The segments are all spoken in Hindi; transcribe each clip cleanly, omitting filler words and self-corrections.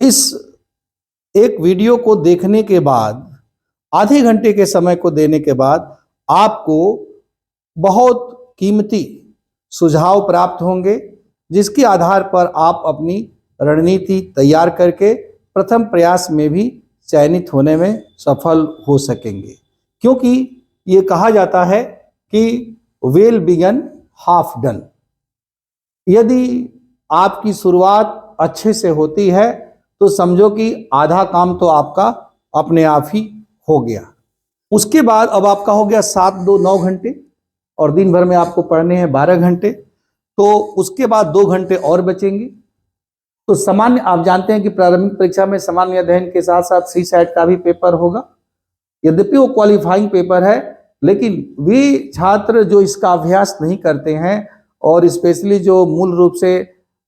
इस एक वीडियो को देखने के बाद, आधे घंटे के समय को देने के बाद आपको बहुत कीमती सुझाव प्राप्त होंगे, जिसके आधार पर आप अपनी रणनीति तैयार करके प्रथम प्रयास में भी चयनित होने में सफल हो सकेंगे। क्योंकि ये कहा जाता है कि वेल बिगन हाफ डन। यदि आपकी शुरुआत अच्छे से होती है तो समझो कि आधा काम तो आपका अपने आप ही हो गया। उसके बाद अब आपका हो गया 7 2 9 घंटे और दिन भर में आपको पढ़ने हैं 12 घंटे, तो उसके बाद 2 घंटे और बचेंगे। तो सामान्य आप जानते हैं कि प्रारंभिक परीक्षा में सामान्य अध्ययन के साथ साथ सी सैट का भी पेपर होगा। यद्यपि वो क्वालिफाइंग पेपर है, लेकिन वे छात्र जो इसका अभ्यास नहीं करते हैं और स्पेशली जो मूल रूप से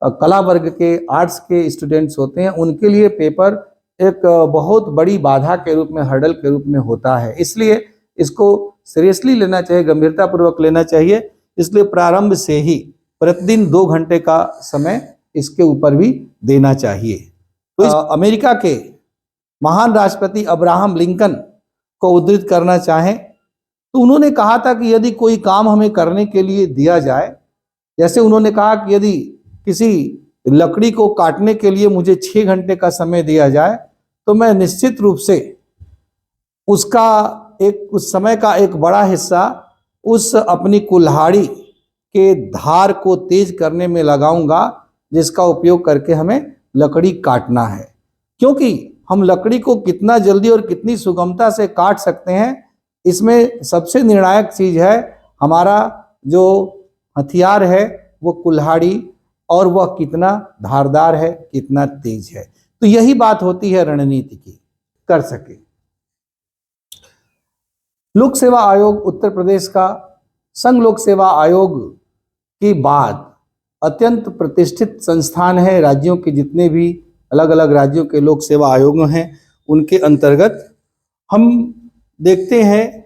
कला वर्ग के, आर्ट्स के स्टूडेंट्स होते हैं, उनके लिए पेपर एक बहुत बड़ी बाधा के रूप में, हर्डल के रूप में होता है। इसलिए इसको सीरियसली लेना चाहिए, गंभीरता पूर्वक लेना चाहिए। इसलिए प्रारंभ से ही प्रतिदिन 2 घंटे का समय इसके ऊपर भी देना चाहिए। तो अमेरिका के महान राष्ट्रपति अब्राहम लिंकन को उद्धृत करना चाहें तो उन्होंने कहा था कि यदि कोई काम हमें करने के लिए दिया जाए, जैसे उन्होंने कहा कि यदि किसी लकड़ी को काटने के लिए मुझे 6 घंटे का समय दिया जाए तो मैं निश्चित रूप से उस समय का एक बड़ा हिस्सा उस अपनी कुल्हाड़ी के धार को तेज करने में लगाऊंगा, जिसका उपयोग करके हमें लकड़ी काटना है। क्योंकि हम लकड़ी को कितना जल्दी और कितनी सुगमता से काट सकते हैं, इसमें सबसे निर्णायक चीज है हमारा जो हथियार है वो कुल्हाड़ी, और वह कितना धारदार है, कितना तेज है। तो यही बात होती है रणनीति की, कर सके। लोक सेवा आयोग उत्तर प्रदेश का संघ लोक सेवा आयोग के बाद अत्यंत प्रतिष्ठित संस्थान है। राज्यों के जितने भी अलग अलग राज्यों के लोक सेवा आयोग हैं, उनके अंतर्गत हम देखते हैं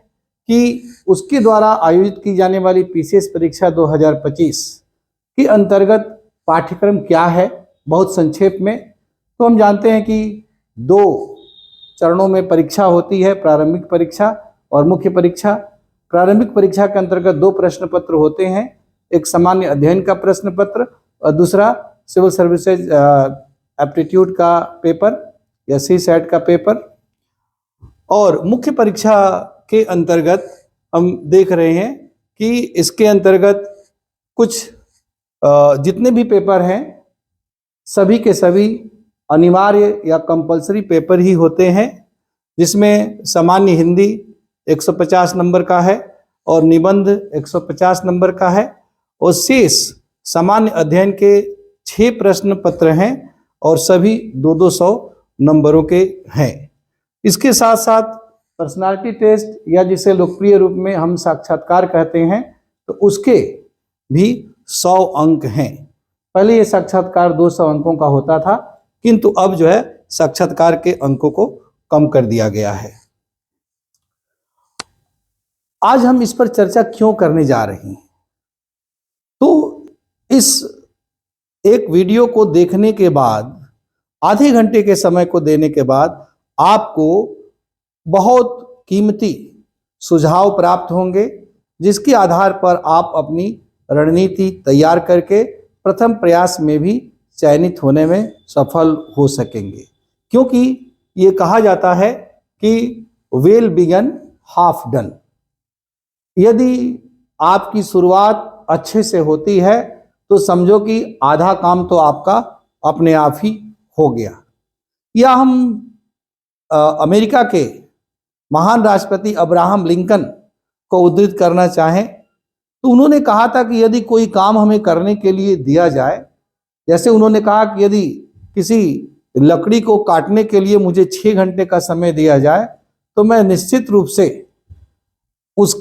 कि उसके द्वारा आयोजित की जाने वाली पीसीएस परीक्षा 2025 के अंतर्गत पाठ्यक्रम क्या है, बहुत संक्षेप में। तो हम जानते हैं कि 2 चरणों में परीक्षा होती है, प्रारंभिक परीक्षा और मुख्य परीक्षा। प्रारंभिक परीक्षा के अंतर्गत 2 प्रश्न पत्र होते हैं, एक सामान्य अध्ययन का प्रश्न पत्र और दूसरा सिविल सर्विसेज एप्टीट्यूड का पेपर या सी सैट का पेपर। और मुख्य परीक्षा के अंतर्गत हम देख रहे हैं कि इसके अंतर्गत कुछ जितने भी पेपर हैं सभी के सभी अनिवार्य या कंपलसरी पेपर ही होते हैं, जिसमें सामान्य हिंदी 150 नंबर का है और निबंध 150 नंबर का है, और शेष सामान्य अध्ययन के 6 प्रश्न पत्र हैं और सभी 200 नंबरों के हैं। इसके साथ साथ पर्सनालिटी टेस्ट या जिसे लोकप्रिय रूप में हम साक्षात्कार कहते हैं, तो उसके भी 100 अंक हैं। पहले ये साक्षात्कार 200 अंकों का होता था, किंतु अब जो है साक्षात्कार के अंकों को कम कर दिया गया है। आज हम इस पर चर्चा क्यों करने जा रहे हैं? तो इस एक वीडियो को देखने के बाद, आधे घंटे के समय को देने के बाद आपको बहुत कीमती सुझाव प्राप्त होंगे, जिसके आधार पर आप अपनी रणनीति तैयार करके प्रथम प्रयास में भी चयनित होने में सफल हो सकेंगे। क्योंकि ये कहा जाता है कि वेल बिगन हाफ डन। यदि आपकी शुरुआत अच्छे से होती है तो समझो कि आधा काम तो आपका अपने आप ही हो गया। या हम अमेरिका के महान राष्ट्रपति अब्राहम लिंकन को उद्धृत करना चाहें तो उन्होंने कहा था कि यदि कोई काम हमें करने के लिए दिया जाए, जैसे उन्होंने कहा कि यदि किसी लकड़ी को काटने के लिए मुझे 6 घंटे का समय दिया जाए तो मैं निश्चित रूप से उस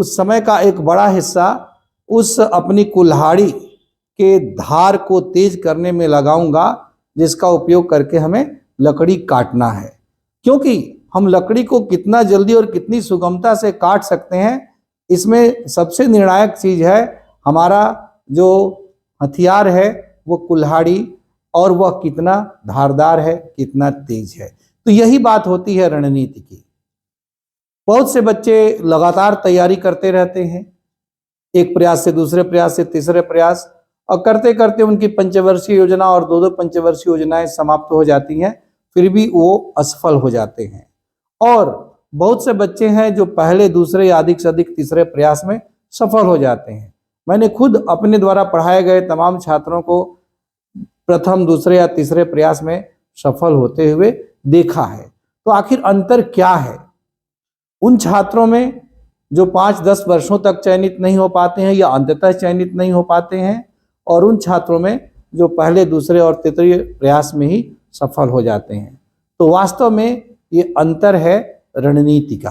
समय का एक बड़ा हिस्सा उस अपनी कुल्हाड़ी के धार को तेज करने में लगाऊंगा, जिसका उपयोग करके हमें लकड़ी काटना है। क्योंकि हम लकड़ी को कितना जल्दी और कितनी सुगमता से काट सकते हैं, इसमें सबसे निर्णायक चीज है हमारा जो हथियार है वो कुल्हाड़ी, और वह कितना धारदार है, कितना तेज है। तो यही बात होती है रणनीति की। बहुत से बच्चे लगातार तैयारी करते रहते हैं, एक प्रयास से दूसरे प्रयास से तीसरे प्रयास, और करते करते उनकी पंचवर्षीय योजना और दो दो पंचवर्षीय योजनाएं समाप्त हो जाती हैं, फिर भी वो असफल हो जाते हैं। और बहुत से बच्चे हैं जो पहले दूसरे या अधिक से अधिक तीसरे प्रयास में सफल हो जाते हैं। मैंने खुद अपने द्वारा पढ़ाए गए तमाम छात्रों को प्रथम, दूसरे या तीसरे प्रयास में सफल होते हुए देखा है। तो आखिर अंतर क्या है उन छात्रों में जो 5-10 वर्षों तक चयनित नहीं हो पाते हैं या अंततः चयनित नहीं हो पाते हैं, और उन छात्रों में जो पहले, दूसरे और तृतीय प्रयास में ही सफल हो जाते हैं। तो वास्तव में ये अंतर है रणनीति का,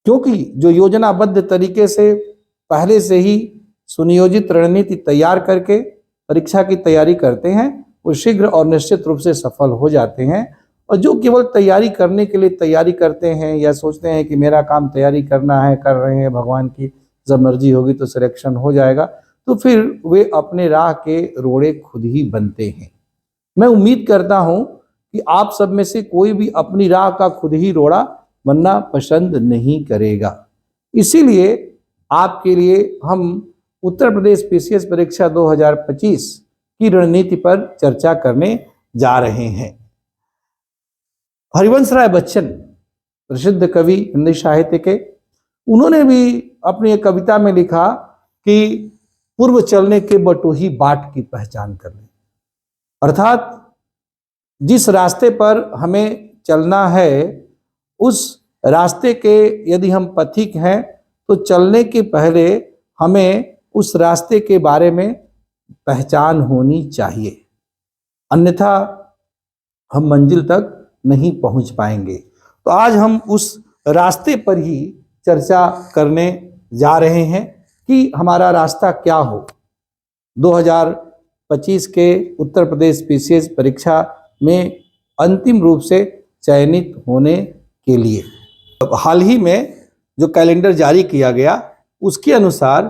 क्योंकि जो योजनाबद्ध तरीके से पहले से ही सुनियोजित रणनीति तैयार करके परीक्षा की तैयारी करते हैं, वो शीघ्र और निश्चित रूप से सफल हो जाते हैं। और जो केवल तैयारी करने के लिए तैयारी करते हैं या सोचते हैं कि मेरा काम तैयारी करना है, कर रहे हैं, भगवान की जब मर्जी होगी तो सिलेक्शन हो जाएगा, तो फिर वे अपने राह के रोड़े खुद ही बनते हैं। मैं उम्मीद करता हूं कि आप सब में से कोई भी अपनी राह का खुद ही रोड़ा बनना पसंद नहीं करेगा। इसीलिए आपके लिए हम उत्तर प्रदेश पीसीएस परीक्षा 2025 की रणनीति पर चर्चा करने जा रहे हैं। हरिवंश राय बच्चन, प्रसिद्ध कवि हिंदी साहित्य के, उन्होंने भी अपनी एक कविता में लिखा कि पूर्व चलने के बटोही बाट की पहचान कर ले। अर्थात जिस रास्ते पर हमें चलना है उस रास्ते के यदि हम पथिक हैं तो चलने के पहले हमें उस रास्ते के बारे में पहचान होनी चाहिए, अन्यथा हम मंजिल तक नहीं पहुंच पाएंगे। तो आज हम उस रास्ते पर ही चर्चा करने जा रहे हैं कि हमारा रास्ता क्या हो 2025 के उत्तर प्रदेश पीसीएस परीक्षा में अंतिम रूप से चयनित होने के लिए। हाल ही में जो कैलेंडर जारी किया गया उसके अनुसार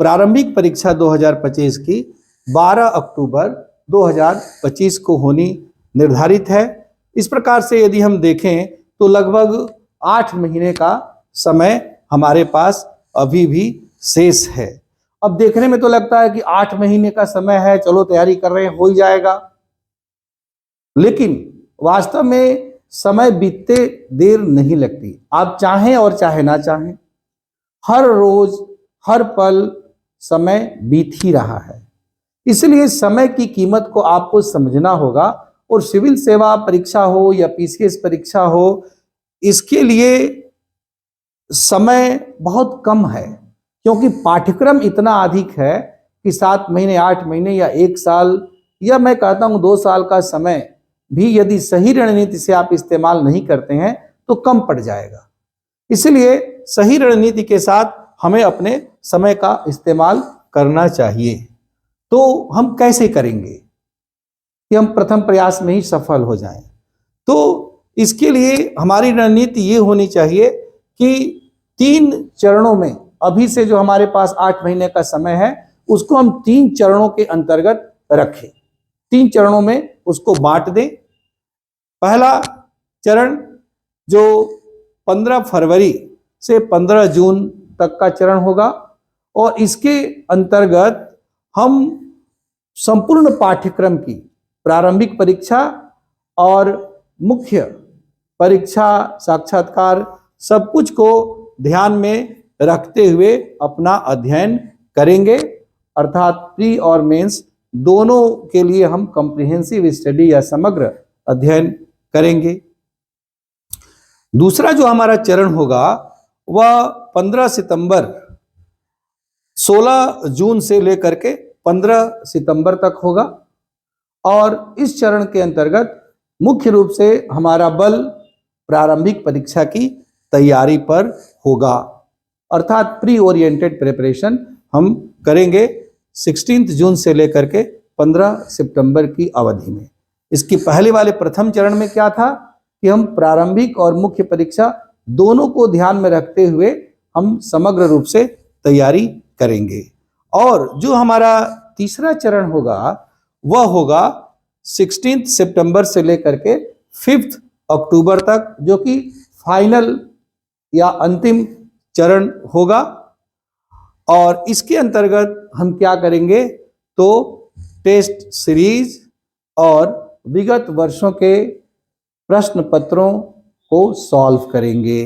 प्रारंभिक परीक्षा 2025 की 12 अक्टूबर 2025 को होनी निर्धारित है। इस प्रकार से यदि हम देखें तो लगभग 8 महीने का समय हमारे पास अभी भी शेष है। अब देखने में तो लगता है कि 8 महीने का समय है, चलो तैयारी कर रहे हैं, हो ही जाएगा, लेकिन वास्तव में समय बीतते देर नहीं लगती। आप चाहें और चाहे ना चाहें, हर रोज हर पल समय बीत ही रहा है। इसलिए समय की कीमत को आपको समझना होगा, और सिविल सेवा परीक्षा हो या पीसीएस परीक्षा हो, इसके लिए समय बहुत कम है, क्योंकि पाठ्यक्रम इतना अधिक है कि 7 महीने, 8 महीने या 1 साल, या मैं कहता हूं 2 साल का समय भी यदि सही रणनीति से आप इस्तेमाल नहीं करते हैं तो कम पड़ जाएगा। इसलिए सही रणनीति के साथ हमें अपने समय का इस्तेमाल करना चाहिए। तो हम कैसे करेंगे कि हम प्रथम प्रयास में ही सफल हो जाएं? तो इसके लिए हमारी रणनीति ये होनी चाहिए कि 3 चरणों में, अभी से जो हमारे पास 8 महीने का समय है उसको हम 3 चरणों के अंतर्गत रखें, 3 चरणों में उसको बांट दें। पहला चरण जो 15 फरवरी से 15 जून तक का चरण होगा, और इसके अंतर्गत हम संपूर्ण पाठ्यक्रम की प्रारंभिक परीक्षा और मुख्य परीक्षा, साक्षात्कार, सब कुछ को ध्यान में रखते हुए अपना अध्ययन करेंगे। अर्थात प्री और मेंस दोनों के लिए हम कॉम्प्रिहेंसिव स्टडी या समग्र अध्ययन करेंगे। दूसरा जो हमारा चरण होगा वह 15 सितंबर 16 जून से लेकर के 15 सितंबर तक होगा, और इस चरण के अंतर्गत मुख्य रूप से हमारा बल प्रारंभिक परीक्षा की तैयारी पर होगा। अर्थात प्री ओरिएंटेड प्रिपरेशन हम करेंगे 16 जून से लेकर के 15 सितंबर की अवधि में। इसकी पहले वाले प्रथम चरण में क्या था कि हम प्रारंभिक और मुख्य परीक्षा दोनों को ध्यान में रखते हुए हम समग्र रूप से तैयारी करेंगे। और जो हमारा तीसरा चरण होगा वह होगा 16 सितंबर से लेकर के 5 अक्टूबर तक, जो कि फाइनल या अंतिम चरण होगा। और इसके अंतर्गत हम क्या करेंगे, तो टेस्ट सीरीज और विगत वर्षों के प्रश्न पत्रों को सॉल्व करेंगे,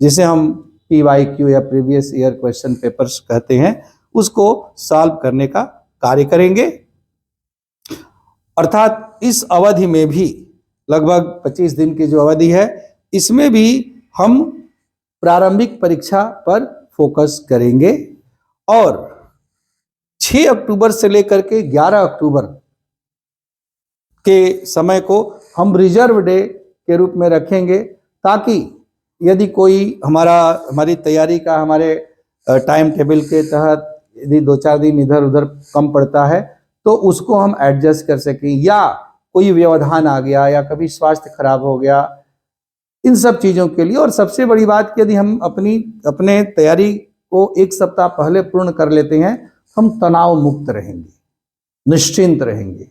जिसे हम PYQ या प्रीवियस ईयर क्वेश्चन पेपर्स कहते हैं, उसको सॉल्व करने का कार्य करेंगे। अर्थात इस अवधि में भी, लगभग 25 दिन की जो अवधि है, इसमें भी हम प्रारंभिक परीक्षा पर फोकस करेंगे। और 6 अक्टूबर से लेकर के 11 अक्टूबर के समय को हम रिजर्व डे के रूप में रखेंगे, ताकि यदि कोई हमारी तैयारी का हमारे टाइम टेबल के तहत यदि 2-4 दिन इधर उधर कम पड़ता है तो उसको हम एडजस्ट कर सकें, या कोई व्यवधान आ गया या कभी स्वास्थ्य खराब हो गया, इन सब चीज़ों के लिए। और सबसे बड़ी बात कि यदि हम अपने तैयारी को 1 सप्ताह पहले पूर्ण कर लेते हैं, हम तनाव मुक्त रहेंगे, निश्चिंत रहेंगे।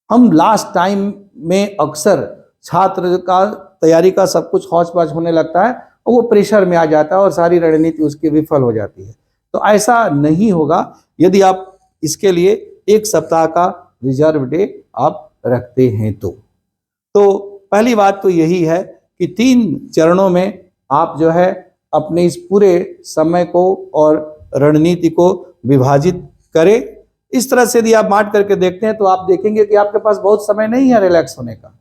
हम लास्ट टाइम में अक्सर छात्र का तैयारी का सब कुछ हौच पौच होने लगता है और वो प्रेशर में आ जाता है और सारी रणनीति उसकी विफल हो जाती है। तो ऐसा नहीं होगा यदि आप इसके लिए 1 सप्ताह का रिजर्व डे आप रखते हैं तो पहली बात तो यही है कि 3 चरणों में आप जो है अपने इस पूरे समय को और रणनीति को विभाजित करें। इस तरह से यदि आप बांट करके देखते हैं तो आप देखेंगे कि आपके पास बहुत समय नहीं है रिलैक्स होने का।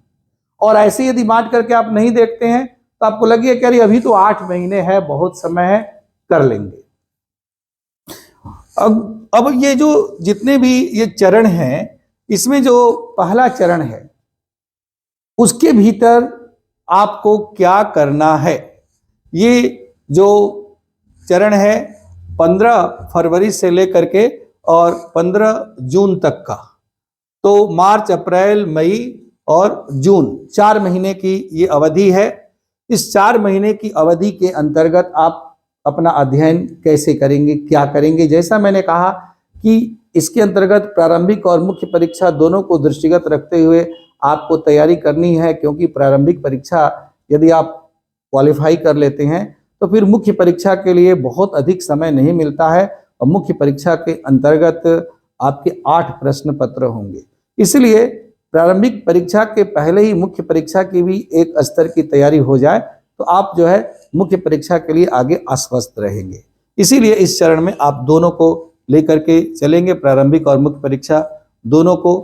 और ऐसे यदि बांट करके आप नहीं देखते हैं तो आपको लगेगा कि अरे अभी तो 8 महीने है, बहुत समय है, कर लेंगे। अब ये जो जितने भी ये चरण हैं, इसमें जो पहला चरण है उसके भीतर आपको क्या करना है। ये जो चरण है 15 फरवरी से लेकर के और 15 जून तक का, तो मार्च, अप्रैल, मई और जून 4 महीने की ये अवधि है। इस 4 महीने की अवधि के अंतर्गत आप अपना अध्ययन कैसे करेंगे, क्या करेंगे। जैसा मैंने कहा कि इसके अंतर्गत प्रारंभिक और मुख्य परीक्षा दोनों को दृष्टिगत रखते हुए आपको तैयारी करनी है, क्योंकि प्रारंभिक परीक्षा यदि आप क्वालिफाई कर लेते हैं तो फिर मुख्य परीक्षा के लिए बहुत अधिक समय नहीं मिलता है और मुख्य परीक्षा के अंतर्गत आपके 8 प्रश्न पत्र होंगे। इसलिए प्रारंभिक परीक्षा के पहले ही मुख्य परीक्षा की भी एक स्तर की तैयारी हो जाए तो आप जो है मुख्य परीक्षा के लिए आगे आश्वस्त रहेंगे। इसीलिए इस चरण में आप दोनों को लेकर के चलेंगे, प्रारंभिक और मुख्य परीक्षा दोनों को।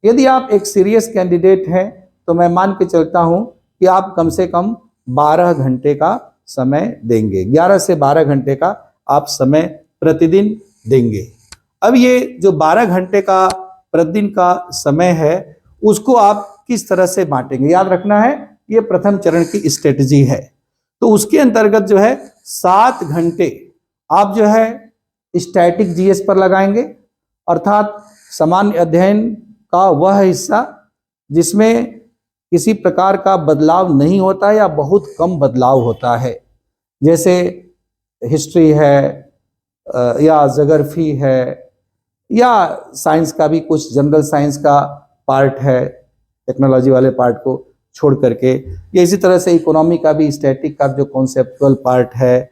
यदि आप एक सीरियस कैंडिडेट हैं तो मैं मान के चलता हूं कि आप कम से कम 12 घंटे का समय देंगे, 11 से 12 घंटे का आप समय प्रतिदिन देंगे। अब ये जो 12 घंटे का प्रतिदिन का समय है उसको आप किस तरह से बांटेंगे, याद रखना है ये प्रथम चरण की स्ट्रेटजी है। तो उसके अंतर्गत जो है 7 घंटे आप जो है स्टैटिक जीएस पर लगाएंगे, अर्थात सामान्य अध्ययन का वह हिस्सा जिसमें किसी प्रकार का बदलाव नहीं होता है या बहुत कम बदलाव होता है, जैसे हिस्ट्री है या ज्योग्राफी है या साइंस का भी कुछ जनरल साइंस का पार्ट है, टेक्नोलॉजी वाले पार्ट को छोड़ करके, या इसी तरह से इकोनॉमी का भी स्टैटिक का जो कॉन्सेप्चुअल पार्ट है,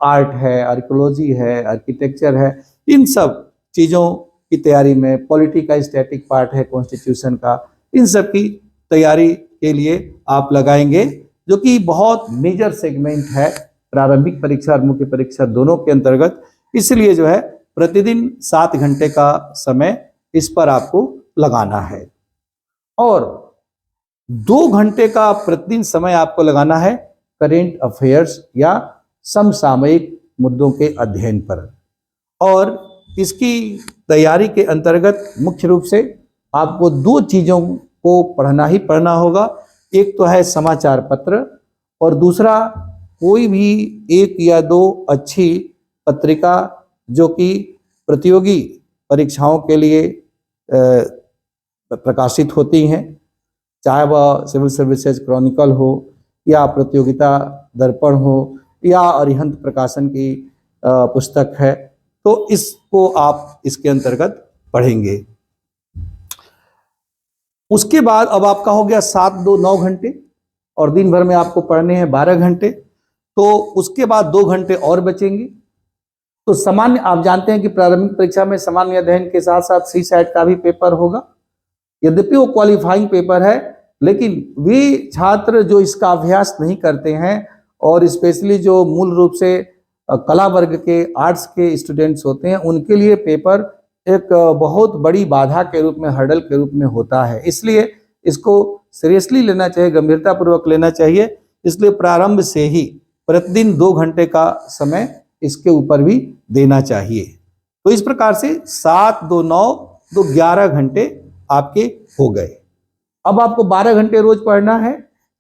आर्ट है, आर्कियोलॉजी है, आर्किटेक्चर है, इन सब चीज़ों की तैयारी में पॉलिटी का स्टैटिक पार्ट है, कॉन्स्टिट्यूशन का, इन सब की तैयारी के लिए आप लगाएंगे, जो कि बहुत मेजर सेगमेंट है प्रारंभिक परीक्षा और मुख्य परीक्षा दोनों के अंतर्गत। इसलिए जो है प्रतिदिन 7 घंटे का समय इस पर आपको लगाना है और 2 घंटे का प्रतिदिन समय आपको लगाना है करेंट अफेयर्स या समसामयिक मुद्दों के अध्ययन पर। और इसकी तैयारी के अंतर्गत मुख्य रूप से आपको 2 चीज़ों को पढ़ना ही पढ़ना होगा। एक तो है समाचार पत्र और दूसरा कोई भी 1 या 2 अच्छी पत्रिका जो कि प्रतियोगी परीक्षाओं के लिए प्रकाशित होती हैं, चाहे वह सिविल सर्विसेज क्रॉनिकल हो या प्रतियोगिता दर्पण हो या अरिहंत प्रकाशन की पुस्तक है, तो इसको आप इसके अंतर्गत पढ़ेंगे। उसके बाद अब आपका हो गया 7 2 9 घंटे, और दिन भर में आपको पढ़ने हैं 12 घंटे, तो उसके बाद 2 घंटे और बचेंगे। तो सामान्य, आप जानते हैं कि प्रारंभिक परीक्षा में सामान्य अध्ययन के साथ साथ सी सैट का भी पेपर होगा। यद्यपि वो क्वालिफाइंग पेपर है, लेकिन वे छात्र जो इसका अभ्यास नहीं करते हैं, और स्पेशली जो मूल रूप से कला वर्ग के, आर्ट्स के स्टूडेंट्स होते हैं, उनके लिए पेपर एक बहुत बड़ी बाधा के रूप में, हर्डल के रूप में होता है। इसलिए इसको सीरियसली लेना चाहिए, गंभीरता पूर्वक लेना चाहिए। इसलिए प्रारंभ से ही प्रतिदिन 2 घंटे का समय इसके ऊपर भी देना चाहिए। तो इस प्रकार से 7 2 9 2 11 घंटे आपके हो गए। अब आपको 12 घंटे रोज पढ़ना है,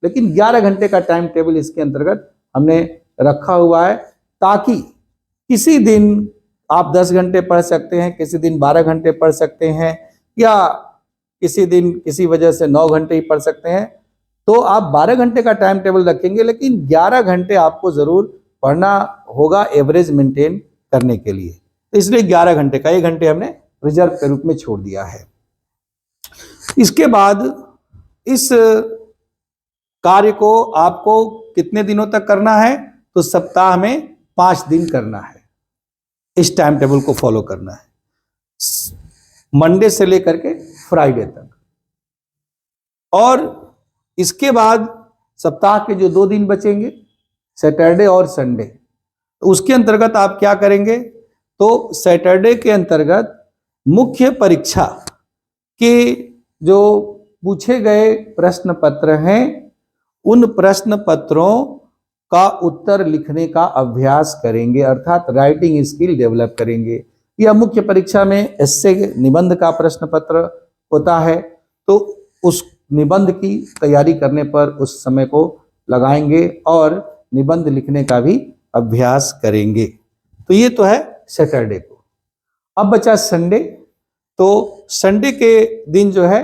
लेकिन 11 घंटे का टाइम टेबल इसके अंतर्गत हमने रखा हुआ है, ताकि किसी दिन आप 10 घंटे पढ़ सकते हैं, किसी दिन 12 घंटे पढ़ सकते हैं, या किसी दिन किसी वजह से 9 घंटे ही पढ़ सकते हैं। तो आप 12 घंटे का टाइम टेबल रखेंगे, लेकिन 11 घंटे आपको जरूर पढ़ना होगा एवरेज मेंटेन करने के लिए। तो इसलिए 11 घंटे का 1 घंटे हमने रिजर्व के रूप में छोड़ दिया है। इसके बाद इस कार्य को आपको कितने दिनों तक करना है? तो सप्ताह में 5 दिन करना है। इस टाइम टेबल को फॉलो करना है, मंडे से लेकर के फ्राइडे तक। और इसके बाद सप्ताह के जो 2 दिन बचेंगे, सैटरडे और संडे, तो उसके अंतर्गत आप क्या करेंगे? तो सैटरडे के अंतर्गत मुख्य परीक्षा के जो पूछे गए प्रश्न पत्र हैं, उन प्रश्न पत्रों का उत्तर लिखने का अभ्यास करेंगे, अर्थात राइटिंग स्किल डेवलप करेंगे। या मुख्य परीक्षा में एस्से निबंध का प्रश्न पत्र होता है, तो उस निबंध की तैयारी करने पर उस समय को लगाएंगे और निबंध लिखने का भी अभ्यास करेंगे। तो ये तो है सैटरडे को। अब बचा संडे। तो संडे के दिन जो है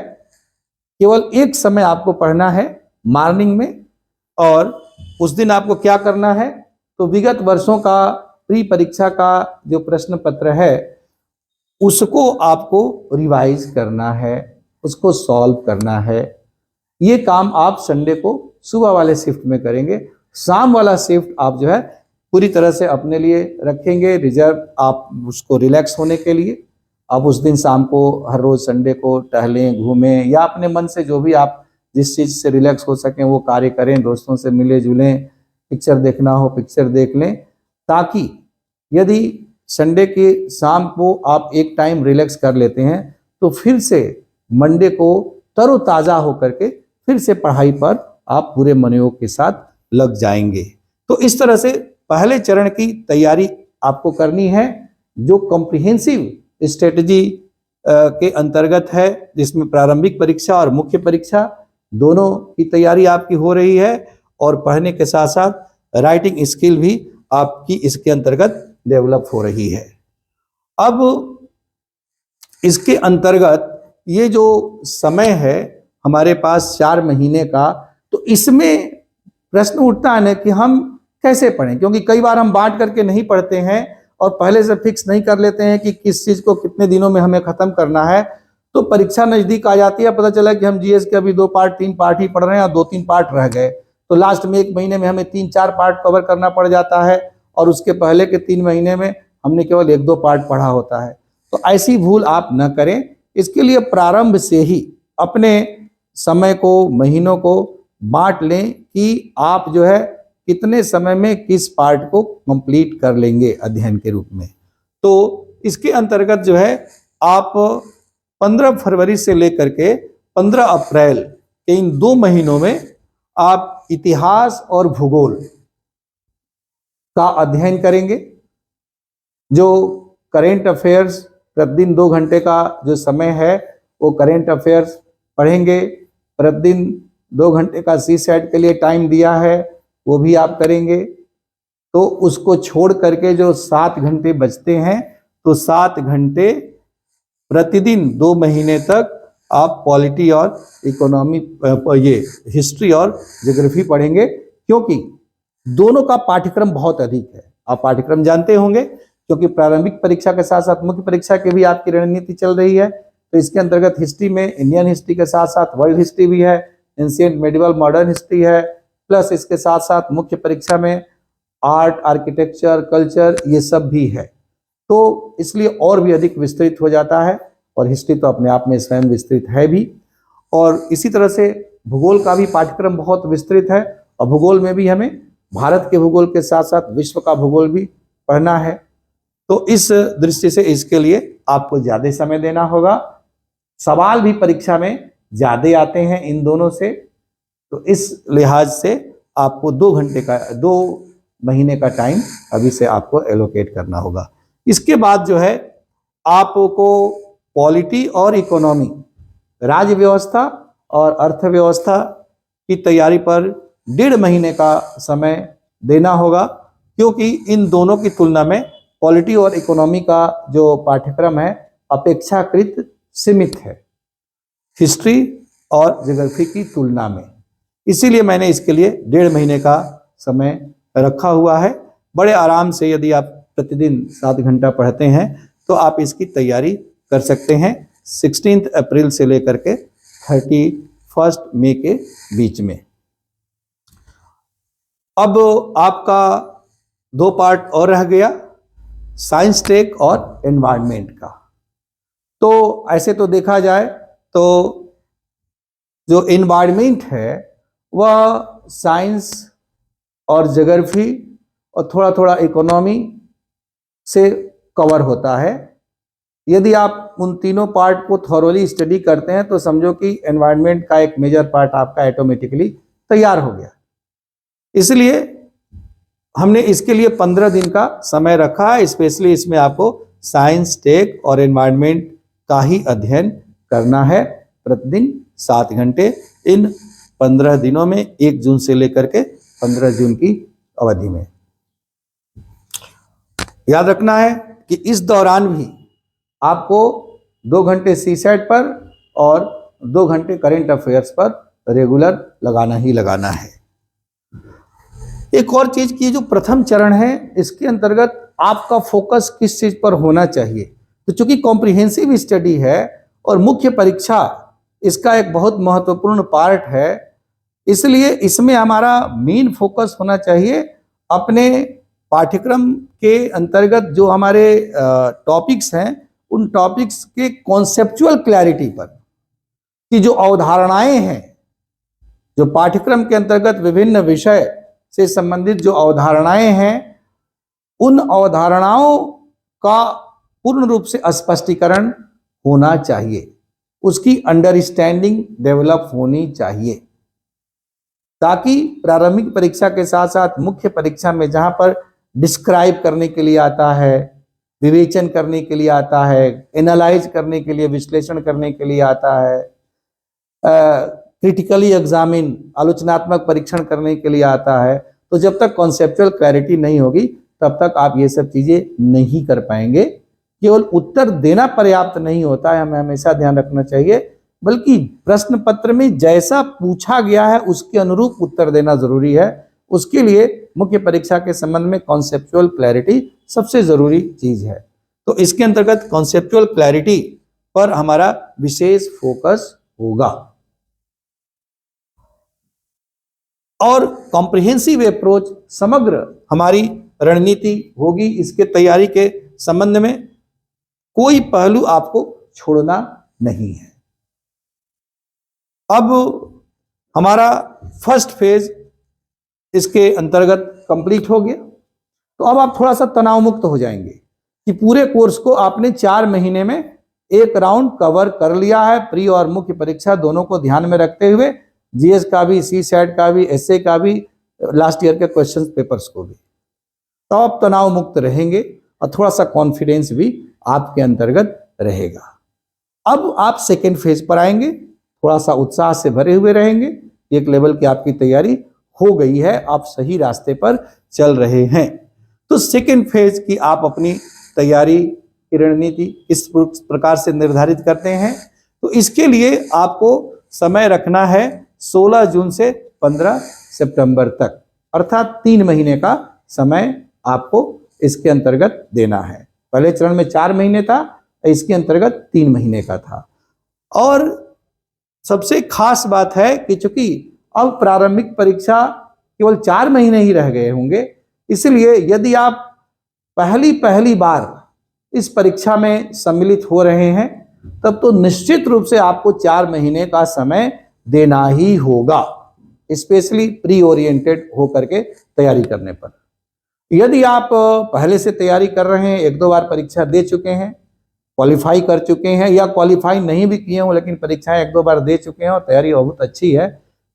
केवल एक समय आपको पढ़ना है, मॉर्निंग में। और उस दिन आपको क्या करना है? तो विगत वर्षों का प्री परीक्षा का जो प्रश्न पत्र है, उसको आपको रिवाइज करना है, उसको सॉल्व करना है। ये काम आप संडे को सुबह वाले शिफ्ट में करेंगे। शाम वाला शिफ्ट आप जो है पूरी तरह से अपने लिए रखेंगे, रिजर्व, आप उसको रिलैक्स होने के लिए। आप उस दिन शाम को हर रोज संडे को टहलें, घूमें, या अपने मन से जो भी आप जिस चीज से रिलैक्स हो सकें वो कार्य करें। दोस्तों से मिले जुलें, पिक्चर देखना हो पिक्चर देख लें, ताकि यदि संडे के शाम को आप एक टाइम रिलैक्स कर लेते हैं, तो फिर से मंडे को तरोताजा होकर के फिर से पढ़ाई पर आप पूरे मनोयोग के साथ लग जाएंगे। तो इस तरह से पहले चरण की तैयारी आपको करनी है, जो कॉम्प्रिहेंसिव स्ट्रेटजी के अंतर्गत है, जिसमें प्रारंभिक परीक्षा और मुख्य परीक्षा दोनों की तैयारी आपकी हो रही है, और पढ़ने के साथ साथ राइटिंग स्किल भी आपकी इसके अंतर्गत डेवलप हो रही है। अब इसके अंतर्गत ये जो समय है हमारे पास 4 महीने का, तो इसमें प्रश्न उठता है ना कि हम कैसे पढ़ें, क्योंकि कई बार हम बांट करके नहीं पढ़ते हैं और पहले से फिक्स नहीं कर लेते हैं कि किस चीज को कितने दिनों में हमें खत्म करना है। तो परीक्षा नजदीक आ जाती है, पता चला कि हम जीएस के अभी 2 पार्ट 3 पार्ट ही पढ़ रहे हैं और 2-3 पार्ट रह गए, तो लास्ट में 1 महीने में हमें 3-4 पार्ट कवर करना पड़ जाता है, और उसके पहले के 3 महीने में हमने केवल 1-2 पार्ट पढ़ा होता है। तो ऐसी भूल आप न करें। इसके लिए प्रारंभ से ही अपने समय को, महीनों को बांट लें कि आप जो है कितने समय में किस पार्ट को कंप्लीट कर लेंगे अध्ययन के रूप में। तो इसके अंतर्गत जो है आप 15 फरवरी से लेकर के 15 अप्रैल के इन 2 महीनों में आप इतिहास और भूगोल का अध्ययन करेंगे। जो करेंट अफेयर्स, प्रतिदिन 2 घंटे का जो समय है वो करेंट अफेयर्स पढ़ेंगे। प्रतिदिन 2 घंटे का सी सेट के लिए टाइम दिया है, वो भी आप करेंगे। तो उसको छोड़ करके जो 7 घंटे बचते हैं, तो 7 घंटे प्रतिदिन 2 महीने तक आप पॉलिटी और इकोनॉमी, ये हिस्ट्री और ज्योग्राफी पढ़ेंगे, क्योंकि दोनों का पाठ्यक्रम बहुत अधिक है। आप पाठ्यक्रम जानते होंगे, क्योंकि प्रारंभिक परीक्षा के साथ साथ मुख्य परीक्षा की भी आपकी रणनीति चल रही है। तो इसके अंतर्गत हिस्ट्री में इंडियन हिस्ट्री के साथ साथ वर्ल्ड हिस्ट्री भी है, एंशिएंट मेडिवल मॉडर्न हिस्ट्री है, प्लस इसके साथ साथ मुख्य परीक्षा में आर्ट, आर्किटेक्चर, कल्चर ये सब भी है। तो इसलिए और भी अधिक विस्तृत हो जाता है, और हिस्ट्री तो अपने आप में स्वयं विस्तृत है भी। और इसी तरह से भूगोल का भी पाठ्यक्रम बहुत विस्तृत है, और भूगोल में भी हमें भारत के भूगोल के साथ साथ विश्व का भूगोल भी पढ़ना है। तो इस दृष्टि से इसके लिए आपको ज्यादा समय देना होगा। सवाल भी परीक्षा में ज्यादा आते हैं इन दोनों से, तो इस लिहाज से आपको 2 महीने का टाइम अभी से आपको एलोकेट करना होगा। इसके बाद जो है आपको पॉलिटी और इकोनॉमी, राज्य व्यवस्था और अर्थव्यवस्था की तैयारी पर 1.5 महीने का समय देना होगा, क्योंकि इन दोनों की तुलना में पॉलिटी और इकोनॉमी का जो पाठ्यक्रम है अपेक्षाकृत सीमित है हिस्ट्री और ज्योग्राफी की तुलना में। इसीलिए मैंने इसके लिए 1.5 महीने का समय रखा हुआ है। बड़े आराम से यदि आप प्रतिदिन 7 घंटा पढ़ते हैं तो आप इसकी तैयारी कर सकते हैं 16 अप्रैल से लेकर के 31 मई के बीच में। अब आपका 2 पार्ट और रह गया, साइंस टेक और एनवायरनमेंट का। तो ऐसे तो देखा जाए तो जो एनवायरनमेंट है वह साइंस और ज्योग्राफी और थोड़ा थोड़ा इकोनॉमी से कवर होता है। यदि आप उन तीनों पार्ट को थॉरोली स्टडी करते हैं तो समझो कि एनवायरनमेंट का एक मेजर पार्ट आपका ऑटोमेटिकली तैयार हो गया। इसलिए हमने इसके लिए 15 दिन का समय रखा है। स्पेशली इसमें आपको साइंस, टेक और एनवायरनमेंट का ही अध्ययन करना है प्रतिदिन 7 घंटे। इन 15 दिनों में 1 जून से लेकर के 15 जून की अवधि में याद रखना है कि इस दौरान भी आपको 2 घंटे सीसैट पर और 2 घंटे करंट अफेयर्स पर रेगुलर लगाना ही लगाना है। एक और चीज की जो प्रथम चरण है इसके अंतर्गत आपका फोकस किस चीज पर होना चाहिए। तो चूंकि कॉम्प्रिहेंसिव स्टडी है और मुख्य परीक्षा इसका एक बहुत महत्वपूर्ण पार्ट है, इसलिए इसमें हमारा मेन फोकस होना चाहिए अपने पाठ्यक्रम के अंतर्गत जो हमारे टॉपिक्स हैं उन टॉपिक्स के कॉन्सेप्चुअल क्लैरिटी पर, कि जो अवधारणाएं हैं, जो पाठ्यक्रम के अंतर्गत विभिन्न विषय से संबंधित जो अवधारणाएं हैं उन अवधारणाओं का पूर्ण रूप से स्पष्टीकरण होना चाहिए, उसकी अंडरस्टैंडिंग डेवलप होनी चाहिए, ताकि प्रारंभिक परीक्षा के साथ साथ मुख्य परीक्षा में जहां पर डिस्क्राइब करने के लिए आता है, विवेचन करने के लिए आता है, एनालाइज करने के लिए, विश्लेषण करने के लिए आता है, क्रिटिकली एग्जामिन आलोचनात्मक परीक्षण करने के लिए आता है, तो जब तक कॉन्सेप्चुअल क्लैरिटी नहीं होगी तब तक आप ये सब चीजें नहीं कर पाएंगे। केवल उत्तर देना पर्याप्त नहीं होता है, हमें हमेशा ध्यान रखना चाहिए, बल्कि प्रश्न पत्र में जैसा पूछा गया है उसके अनुरूप उत्तर देना जरूरी है। उसके लिए मुख्य परीक्षा के संबंध में कॉन्सेप्चुअल क्लैरिटी सबसे जरूरी चीज है। तो इसके अंतर्गत कॉन्सेप्चुअल क्लैरिटी पर हमारा विशेष फोकस होगा और कॉम्प्रिहेंसिव अप्रोच समग्र हमारी रणनीति होगी। इसके तैयारी के संबंध में कोई पहलू आपको छोड़ना नहीं है। अब हमारा फर्स्ट फेज इसके अंतर्गत कंप्लीट हो गया, तो अब आप थोड़ा सा तनाव मुक्त हो जाएंगे कि पूरे कोर्स को आपने 4 महीने में एक राउंड कवर कर लिया है। प्री और मुख्य परीक्षा दोनों को ध्यान में रखते हुए, जीएस का भी, सीसैट का भी, एसए का भी, लास्ट ईयर के क्वेश्चन पेपर्स को भी, तो आप तनाव मुक्त रहेंगे और थोड़ा सा कॉन्फिडेंस भी आपके अंतर्गत रहेगा। अब आप सेकेंड फेज पर आएंगे, थोड़ा सा उत्साह से भरे हुए रहेंगे, एक लेवल की आपकी तैयारी हो गई है, आप सही रास्ते पर चल रहे हैं। तो सेकेंड फेज की आप अपनी तैयारी की रणनीति इस प्रकार से निर्धारित करते हैं। तो इसके लिए आपको समय रखना है 16 जून से 15 सितंबर तक, अर्थात 3 महीने का समय आपको इसके अंतर्गत देना है। पहले चरण में 4 महीने था, इसके अंतर्गत 3 महीने का था। और सबसे खास बात है कि चूंकि अब प्रारंभिक परीक्षा केवल 4 महीने ही रह गए होंगे, इसलिए यदि आप पहली बार इस परीक्षा में सम्मिलित हो रहे हैं तब तो निश्चित रूप से आपको 4 महीने का समय देना ही होगा, स्पेशली प्री ओरिएंटेड होकर के तैयारी करने पर। यदि आप पहले से तैयारी कर रहे हैं, 1-2 बार परीक्षा दे चुके हैं, क्वालिफाई कर चुके हैं, या क्वालिफाई नहीं भी किए हों लेकिन परीक्षाएं 1-2 बार दे चुके हैं और तैयारी बहुत अच्छी है,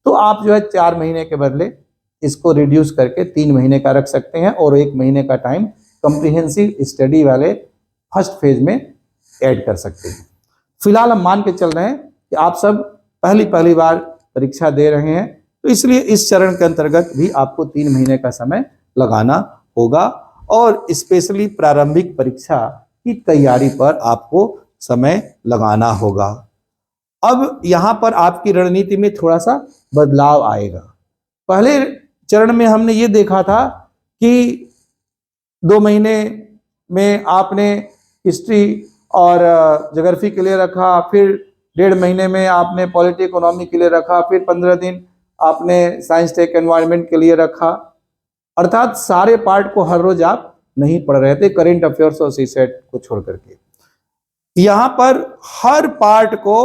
तो आप जो है 4 महीने के बदले इसको रिड्यूस करके 3 महीने का रख सकते हैं और 1 महीने का टाइम कॉम्प्रिहेंसिव स्टडी वाले फर्स्ट फेज में ऐड कर सकते हैं। फिलहाल हम मान के चल रहे हैं कि आप सब पहली बार परीक्षा दे रहे हैं, तो इसलिए इस चरण के अंतर्गत भी आपको 3 महीने का समय लगाना होगा और स्पेशली प्रारंभिक परीक्षा की तैयारी पर आपको समय लगाना होगा। अब यहाँ पर आपकी रणनीति में थोड़ा सा बदलाव आएगा। पहले चरण में हमने ये देखा था कि 2 महीने में आपने हिस्ट्री और ज्योग्राफी के लिए रखा, फिर 1.5 महीने में आपने पॉलिटी इकोनॉमी के लिए रखा, फिर 15 दिन आपने साइंस टेक एनवायरनमेंट के लिए रखा। अर्थात सारे पार्ट को हर रोज आप नहीं पढ़ रहे थे, करेंट अफेयर्स और सीसेट को छोड़ करके। यहां पर हर पार्ट को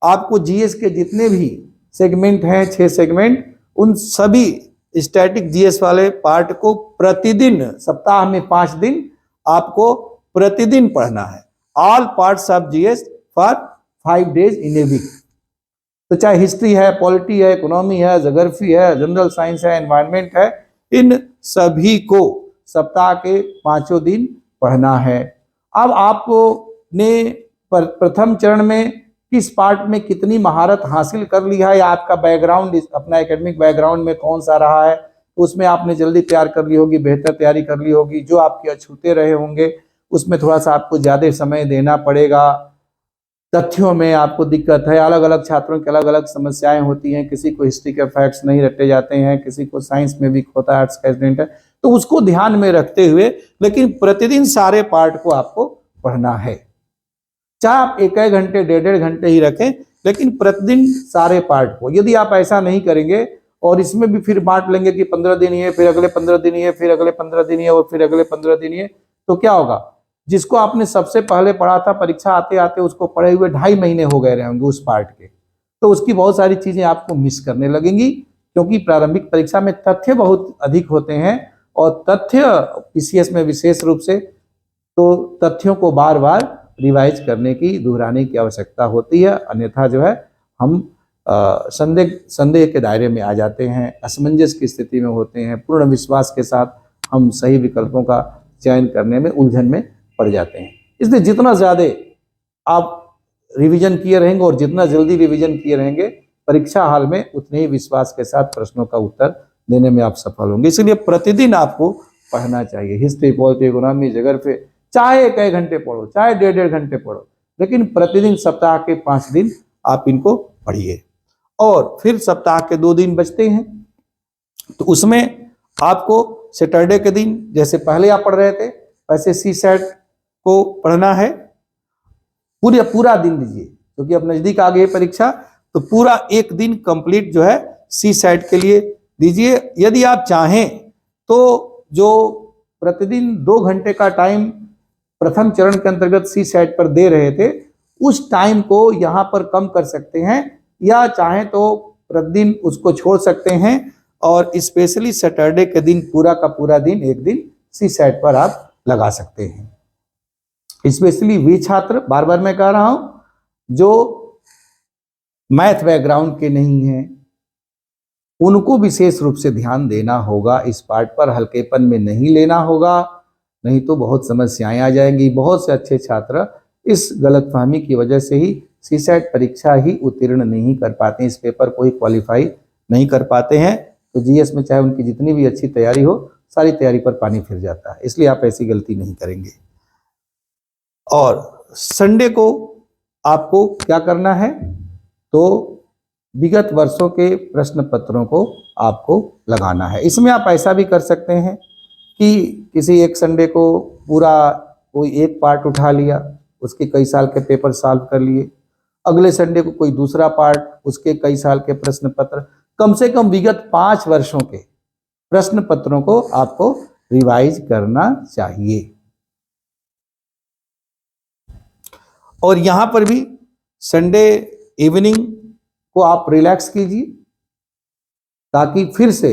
आपको जीएस के जितने भी सेगमेंट हैं, 6 सेगमेंट, उन सभी स्टैटिक जीएस वाले पार्ट को प्रतिदिन, सप्ताह में 5 दिन आपको प्रतिदिन पढ़ना है। All parts of GS for 5 days in a week. तो चाहे हिस्ट्री है, पॉलिटी है, इकोनॉमी है, ज्योग्राफी है, जनरल साइंस है, एनवायरनमेंट है, इन सभी को सप्ताह के 5 दिन पढ़ना है। अब आपको ने प्रथम चरण में किस पार्ट में कितनी महारत हासिल कर ली है, या आपका बैकग्राउंड, अपना एकेडमिक बैकग्राउंड में कौन सा रहा है, उसमें आपने जल्दी तैयार कर ली होगी, बेहतर तैयारी कर ली होगी। जो आपके अछूते रहे होंगे उसमें थोड़ा सा आपको ज्यादा समय देना पड़ेगा। तथ्यों में आपको दिक्कत है, अलग अलग छात्रों की अलग अलग समस्याएं होती हैं, किसी को हिस्ट्री के फैक्ट्स नहीं रटे जाते हैं, किसी को साइंस में वीक होता है, आर्ट्स का स्टूडेंट है, तो उसको ध्यान में रखते हुए लेकिन प्रतिदिन सारे पार्ट को आपको पढ़ना है। चाहे आप 1-1 घंटे, 1.5 घंटे ही रखें, लेकिन प्रतिदिन सारे पार्ट को। यदि आप ऐसा नहीं करेंगे और इसमें भी फिर बांट लेंगे कि 15 दिन ये, फिर अगले 15 दिन ये, फिर अगले 15 दिन ये और फिर अगले 15 दिन ये, तो क्या होगा? जिसको आपने सबसे पहले पढ़ा था, परीक्षा आते आते उसको पढ़े हुए 2.5 महीने हो गए रहेंगे उस पार्ट के, तो उसकी बहुत सारी चीजें आपको मिस करने लगेंगी, क्योंकि प्रारंभिक परीक्षा में तथ्य बहुत अधिक होते हैं और तथ्य पीसीएस में विशेष रूप से, तो तथ्यों को बार बार रिवाइज करने की, दोहराने की आवश्यकता होती है। अन्यथा जो है हम संदेह के दायरे में आ जाते हैं, असमंजस की स्थिति में होते हैं, पूर्ण विश्वास के साथ हम सही विकल्पों का चयन करने में उलझन में पड़ जाते हैं। इसलिए जितना ज्यादा आप रिवीजन किए रहेंगे और जितना जल्दी रिवीजन किए रहेंगे परीक्षा हाल में, उतने ही विश्वास के साथ प्रश्नों का उत्तर देने में आप सफल होंगे। इसलिए प्रतिदिन आपको पढ़ना चाहिए। हिस्ट्री, पॉलिटी, इकोनॉमी, ज्योग्राफी, चाहे 1 घंटे पढ़ो, चाहे 1.5 घंटे पढ़ो, लेकिन प्रतिदिन सप्ताह के 5 दिन आप इनको पढ़िए। और फिर सप्ताह के 2 दिन बचते हैं, तो उसमें आपको सैटरडे के दिन, जैसे पहले आप पढ़ रहे थे वैसे सीसेट को पढ़ना है। पूरा दिन दीजिए, क्योंकि अब नजदीक आ गई परीक्षा, तो पूरा 1 दिन कंप्लीट जो है सीसेट के लिए दीजिए। यदि आप चाहें तो जो प्रतिदिन 2 घंटे का टाइम प्रथम चरण के अंतर्गत सीसेट पर दे रहे थे, उस टाइम को यहां पर कम कर सकते हैं, या चाहें तो प्रतिदिन उसको छोड़ सकते हैं और स्पेशली सैटरडे के दिन पूरा का पूरा दिन 1 दिन सीसेट पर आप लगा सकते हैं। स्पेशली वे छात्र, बार बार मैं कह रहा हूं, जो मैथ बैकग्राउंड के नहीं हैं, उनको विशेष रूप से ध्यान देना होगा। इस पार्ट पर हल्केपन में नहीं लेना होगा, नहीं तो बहुत समस्याएं आ जाएंगी। बहुत से अच्छे छात्र इस गलतफहमी की वजह से ही सीसेट परीक्षा ही उत्तीर्ण नहीं कर पाते हैं, इस पेपर को ही क्वालिफाई नहीं कर पाते हैं। तो जीएस में चाहे उनकी जितनी भी अच्छी तैयारी हो, सारी तैयारी पर पानी फिर जाता है। इसलिए आप ऐसी गलती नहीं करेंगे। और संडे को आपको क्या करना है, तो विगत वर्षों के प्रश्न पत्रों को आपको लगाना है। इसमें आप ऐसा भी कर सकते हैं कि किसी एक संडे को पूरा कोई एक पार्ट उठा लिया, उसके कई साल के पेपर सॉल्व कर लिए, अगले संडे को कोई दूसरा पार्ट, उसके कई साल के प्रश्न पत्र, कम से कम विगत 5 वर्षों के प्रश्न पत्रों को आपको रिवाइज करना चाहिए। और यहां पर भी संडे इवनिंग को आप रिलैक्स कीजिए, ताकि फिर से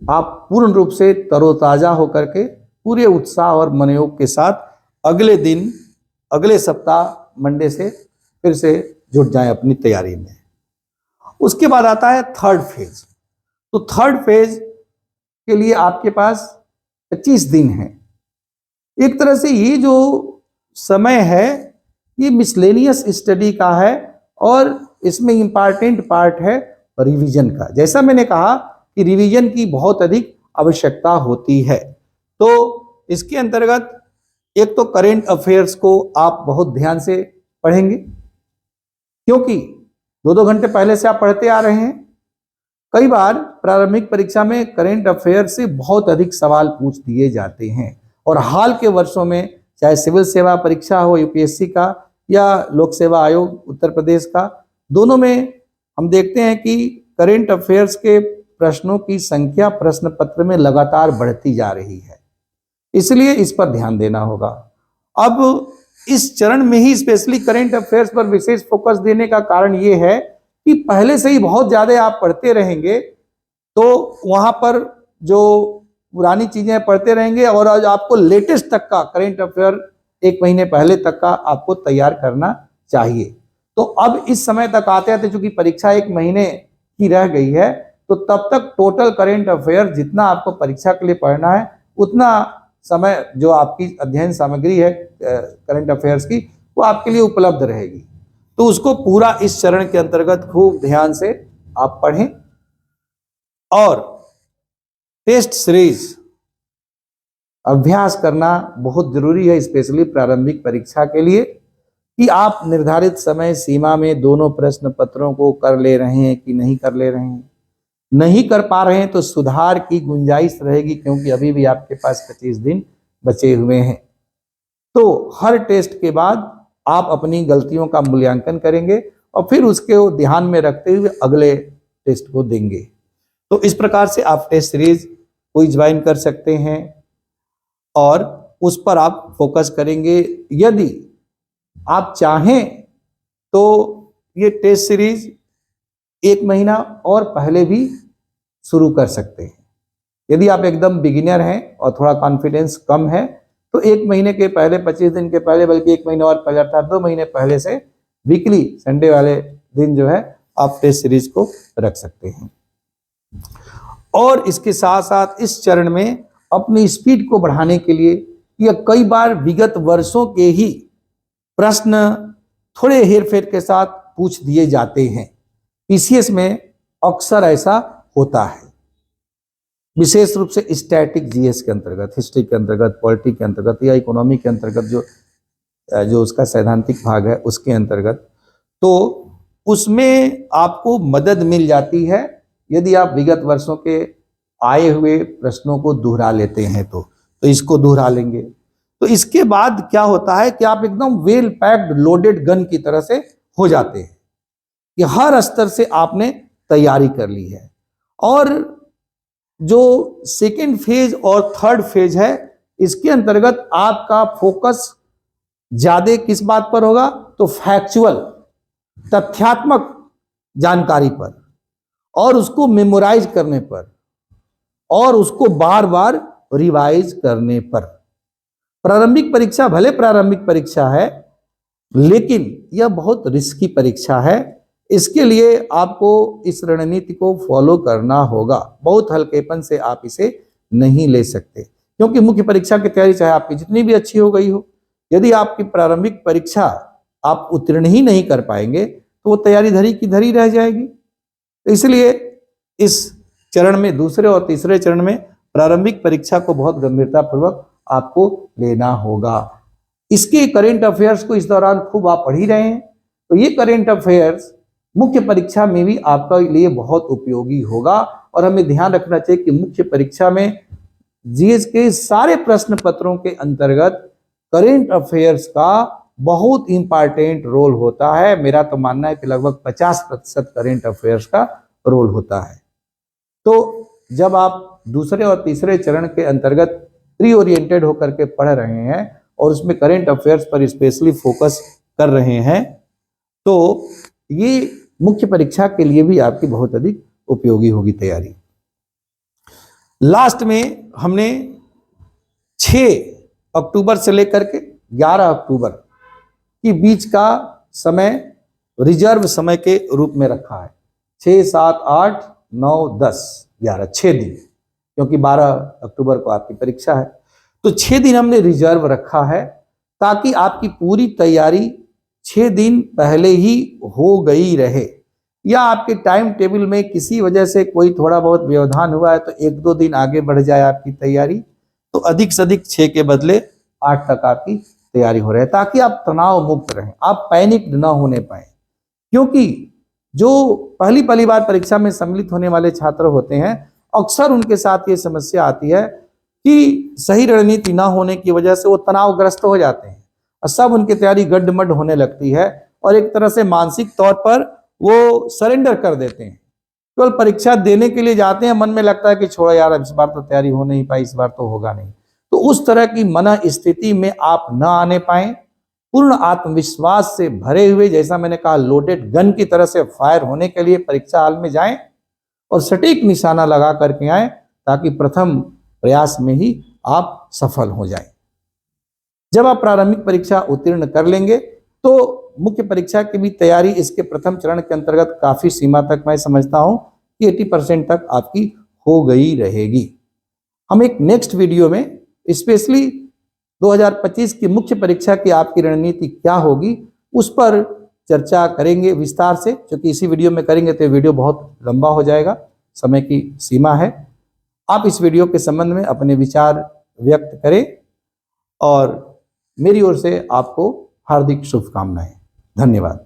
आप पूर्ण रूप से तरोताजा होकर के पूरे उत्साह और मनोयोग के साथ अगले दिन, अगले सप्ताह मंडे से फिर से जुट जाएं अपनी तैयारी में। उसके बाद आता है थर्ड फेज। तो थर्ड फेज के लिए आपके पास 25 दिन है। एक तरह से ये जो समय है ये मिसलेनियस स्टडी का है और इसमें इंपॉर्टेंट पार्ट है रिवीजन का। जैसा मैंने कहा कि रिवीजन की बहुत अधिक आवश्यकता होती है, तो इसके अंतर्गत एक तो करेंट अफेयर्स को आप बहुत ध्यान से पढ़ेंगे, क्योंकि 2-2 घंटे पहले से आप पढ़ते आ रहे हैं। कई बार प्रारंभिक परीक्षा में करेंट अफेयर से बहुत अधिक सवाल पूछ दिए जाते हैं और हाल के वर्षों में चाहे सिविल सेवा परीक्षा हो यूपीएससी का या लोक सेवा आयोग उत्तर प्रदेश का, दोनों में हम देखते हैं कि करेंट अफेयर्स के प्रश्नों की संख्या प्रश्न पत्र में लगातार बढ़ती जा रही है। इसलिए इस पर ध्यान देना होगा। अब इस चरण में ही स्पेशली करेंट अफेयर्स पर विशेष फोकस देने का कारण ये है कि पहले से ही बहुत ज्यादा आप पढ़ते रहेंगे तो वहां पर जो पुरानी चीजें पढ़ते रहेंगे और आज आपको लेटेस्ट तक का करेंट अफेयर 1 महीने पहले तक का आपको तैयार करना चाहिए। तो अब इस समय तक आते आते चूंकि परीक्षा 1 महीने की रह गई है, तो तब तक टोटल करेंट अफेयर जितना आपको परीक्षा के लिए पढ़ना है उतना समय जो आपकी अध्ययन सामग्री है करंट अफेयर्स की वो आपके लिए उपलब्ध रहेगी। तो उसको पूरा इस चरण के अंतर्गत खूब ध्यान से आप पढ़ें। और टेस्ट सीरीज अभ्यास करना बहुत जरूरी है, स्पेशली प्रारंभिक परीक्षा के लिए, कि आप निर्धारित समय सीमा में दोनों प्रश्न पत्रों को कर ले रहे हैं कि नहीं कर ले रहे हैं। नहीं कर पा रहे हैं तो सुधार की गुंजाइश रहेगी, क्योंकि अभी भी आपके पास 25 दिन बचे हुए हैं। तो हर टेस्ट के बाद आप अपनी गलतियों का मूल्यांकन करेंगे और फिर उसके ध्यान में रखते हुए अगले टेस्ट को देंगे। तो इस प्रकार से आप टेस्ट सीरीज को ज्वाइन कर सकते हैं और उस पर आप फोकस करेंगे। यदि आप चाहें तो ये टेस्ट सीरीज 1 महीना और पहले भी शुरू कर सकते हैं। यदि आप एकदम बिगिनर हैं और थोड़ा कॉन्फिडेंस कम है तो 1 महीने के पहले, 25 दिन के पहले, बल्कि 1 महीने और पहले अर्थात 2 महीने पहले से वीकली संडे वाले दिन जो है आप टेस्ट सीरीज को रख सकते हैं। और इसके साथ साथ इस चरण में अपनी स्पीड को बढ़ाने के लिए या कई बार विगत वर्षों के ही प्रश्न थोड़े हेरफेर के साथ पूछ दिए जाते हैं। पीसीएस में अक्सर ऐसा होता है, विशेष रूप से स्टैटिक जीएस के अंतर्गत, हिस्ट्री के अंतर्गत, पॉलिटी के अंतर्गत या इकोनॉमी के अंतर्गत जो उसका सैद्धांतिक भाग है उसके अंतर्गत, तो उसमें आपको मदद मिल जाती है यदि आप विगत वर्षों के आए हुए प्रश्नों को दोहरा लेते हैं। तो इसको दोहरा लेंगे तो इसके बाद क्या होता है कि आप एकदम वेल पैक्ड लोडेड गन की तरह से हो जाते हैं कि हर स्तर से आपने तैयारी कर ली है। और जो सेकेंड फेज और थर्ड फेज है इसके अंतर्गत आपका फोकस ज्यादा किस बात पर होगा, तो फैक्चुअल तथ्यात्मक जानकारी पर और उसको मेमोराइज करने पर और उसको बार बार रिवाइज करने पर। प्रारंभिक परीक्षा भले प्रारंभिक परीक्षा है लेकिन यह बहुत रिस्की परीक्षा है। इसके लिए आपको इस रणनीति को फॉलो करना होगा। बहुत हल्केपन से आप इसे नहीं ले सकते, क्योंकि मुख्य परीक्षा की तैयारी चाहे आपकी जितनी भी अच्छी हो गई हो, यदि आपकी प्रारंभिक परीक्षा आप उत्तीर्ण ही नहीं कर पाएंगे तो वो तैयारी धरी की धरी रह जाएगी। तो इसलिए इस चरण में, दूसरे और तीसरे चरण में प्रारंभिक परीक्षा को बहुत गंभीरता पूर्वक आपको लेना होगा। इसके करेंट अफेयर्स को इस दौरान खूब आप पढ़ ही रहे हैं, तो ये करेंट अफेयर्स मुख्य परीक्षा में भी आपके लिए बहुत उपयोगी होगा। और हमें ध्यान रखना चाहिए कि मुख्य परीक्षा में जीएस के सारे प्रश्न पत्रों के अंतर्गत करेंट अफेयर्स का बहुत इंपॉर्टेंट रोल होता है। मेरा तो मानना है कि लगभग 50% करेंट अफेयर्स का रोल होता है। तो जब आप दूसरे और तीसरे चरण के अंतर्गत प्री ओरिएंटेड होकर के पढ़ रहे हैं और उसमें करेंट अफेयर्स पर स्पेशली फोकस कर रहे हैं, तो ये मुख्य परीक्षा के लिए भी आपकी बहुत अधिक उपयोगी होगी तैयारी। लास्ट में हमने 6 अक्टूबर से लेकर के 11 अक्टूबर के बीच का समय रिजर्व समय के रूप में रखा है। 6, 7, 8, 9, 10, 11, 6 दिन, क्योंकि 12 अक्टूबर को आपकी परीक्षा है। तो 6 दिन हमने रिजर्व रखा है ताकि आपकी पूरी तैयारी 6 दिन पहले ही हो गई रहे, या आपके टाइम टेबल में किसी वजह से कोई थोड़ा बहुत व्यवधान हुआ है तो 1-2 दिन आगे बढ़ जाए आपकी तैयारी, तो अधिक से अधिक 6 के बदले 8 तक आपकी तैयारी हो रही है, ताकि आप तनाव मुक्त रहें, आप पैनिक ना होने पाए। क्योंकि जो पहली बार परीक्षा में सम्मिलित होने वाले छात्र होते हैं, अक्सर उनके साथ ये समस्या आती है कि सही रणनीति ना होने की वजह से वो तनावग्रस्त हो जाते हैं और सब उनकी तैयारी गड्ढमड होने लगती है और एक तरह से मानसिक तौर पर वो सरेंडर कर देते हैं। केवल परीक्षा देने के लिए जाते हैं, मन में लगता है कि छोड़ो यार, इस बार तो तैयारी हो नहीं पाई, इस बार तो होगा नहीं। तो उस तरह की मन स्थिति में आप न आने पाए, पूर्ण आत्मविश्वास से भरे हुए, जैसा मैंने कहा लोडेड गन की तरह से फायर होने के लिए परीक्षा हाल में जाएं और सटीक निशाना लगा करके आए, ताकि प्रथम प्रयास में ही आप सफल हो जाएं। जब आप प्रारंभिक परीक्षा उत्तीर्ण कर लेंगे तो मुख्य परीक्षा की भी तैयारी इसके प्रथम चरण के अंतर्गत काफी सीमा तक मैं समझता हूं कि 80% तक आपकी हो गई रहेगी। हम एक नेक्स्ट वीडियो में स्पेशली 2025 की मुख्य परीक्षा की आपकी रणनीति क्या होगी उस पर चर्चा करेंगे विस्तार से, क्योंकि इसी वीडियो में करेंगे तो वीडियो बहुत लंबा हो जाएगा, समय की सीमा है। आप इस वीडियो के संबंध में अपने विचार व्यक्त करें और मेरी ओर से आपको हार्दिक शुभकामनाएं। धन्यवाद।